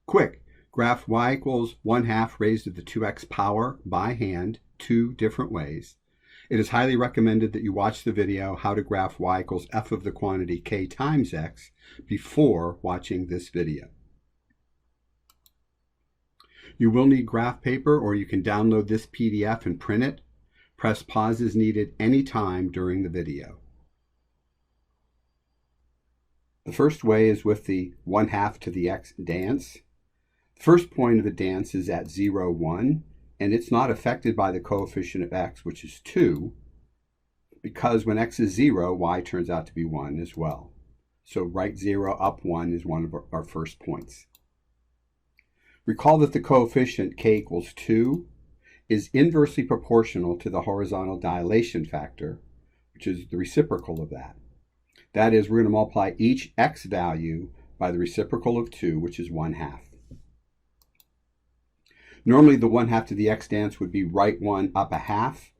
Quick, graph y equals 1/2 raised to the 2x power by hand, 2 different ways. It is highly recommended that you watch the video how to graph y equals f of the quantity k times x before watching this video. You will need graph paper, or you can download this PDF and print it. Press pause as needed anytime during the video. The first way is with the 1/2 to the x dance. The first point of the dance is at 0, 1, and it's not affected by the coefficient of x, which is 2, because when x is 0, y turns out to be 1 as well. So right 0, up 1 is one of our first points. Recall that the coefficient k equals 2 is inversely proportional to the horizontal dilation factor, which is the reciprocal of that. That is, we're going to multiply each x value by the reciprocal of 2, which is 1/2. Normally the 1/2 to the x dance would be right 1 up 1/2,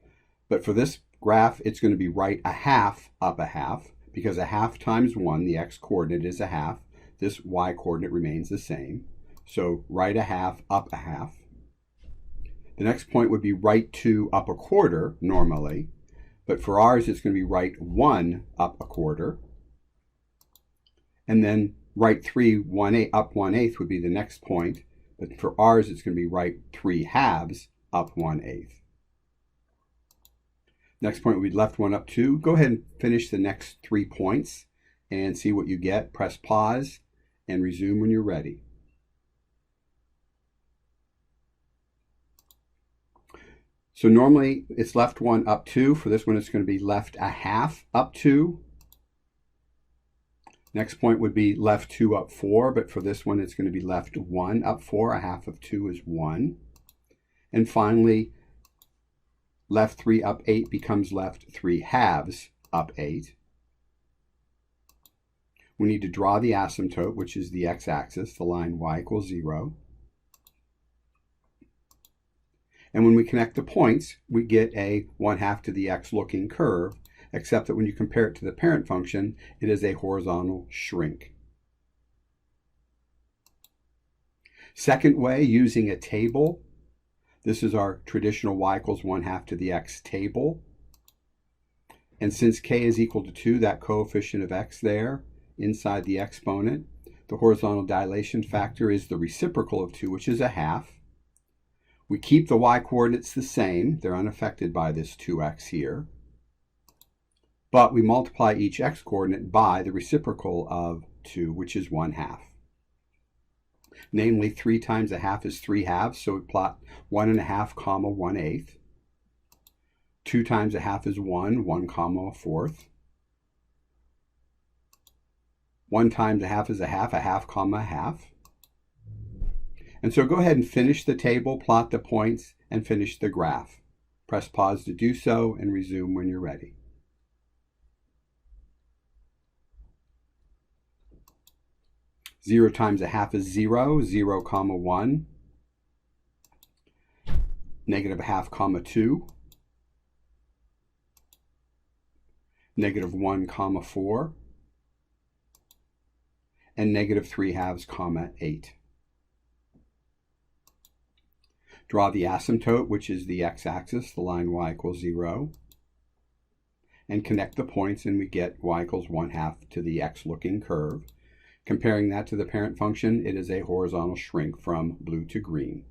but for this graph it's going to be right 1/2 up 1/2, because 1/2 times 1, the x coordinate, is 1/2. This y coordinate remains the same. So right 1/2 up 1/2. The next point would be right 2 up 1/4 normally, but for ours it's going to be right 1 up 1/4. And then right 3 up 1/8 would be the next point, but for ours it's going to be right 3/2 up 1/8. Next point would be left 1 up 2. Go ahead and finish the next 3 points and see what you get. Press pause and resume when you're ready. So normally it's left 1 up 2. For this one it's going to be left 1/2 up 2. Next point would be left 2 up 4, but for this one it's going to be left 1 up 4. 1/2 of 2 is 1. And finally, left 3 up 8 becomes left 3/2 up 8. We need to draw the asymptote, which is the x-axis, the line y equals 0. And when we connect the points, we get a 1/2 to the x looking curve, except that when you compare it to the parent function, it is a horizontal shrink. Second way, using a table. This is our traditional y equals 1/2 to the x table. And since k is equal to 2, that coefficient of x there inside the exponent, the horizontal dilation factor is the reciprocal of 2, which is 1/2. We keep the y coordinates the same. They're unaffected by this 2x here. But we multiply each x coordinate by the reciprocal of 2, which is 1/2. Namely, 3 times 1/2 is 3/2, so we plot 1.5, 1/8. 2 times 1/2 is 1, 1, 1/4. 1 times 1/2 is 1/2, 1/2, 1/2. And so go ahead and finish the table, plot the points, and finish the graph. Press pause to do so and resume when you're ready. Zero times 1/2 is 0, 0, 1. Negative 1/2, 2. Negative 1, 4. And negative 3/2, 8. Draw the asymptote, which is the x-axis, the line y equals 0. And connect the points, and we get y equals 1/2 to the x looking curve. Comparing that to the parent function, it is a horizontal shrink from blue to green.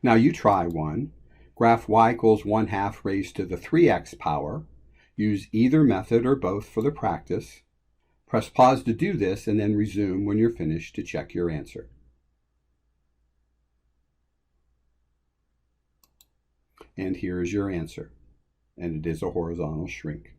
Now you try one. Graph y equals 1/2 raised to the 3x power. Use either method or both for the practice. Press pause to do this and then resume when you're finished to check your answer. And here is your answer. And it is a horizontal shrink.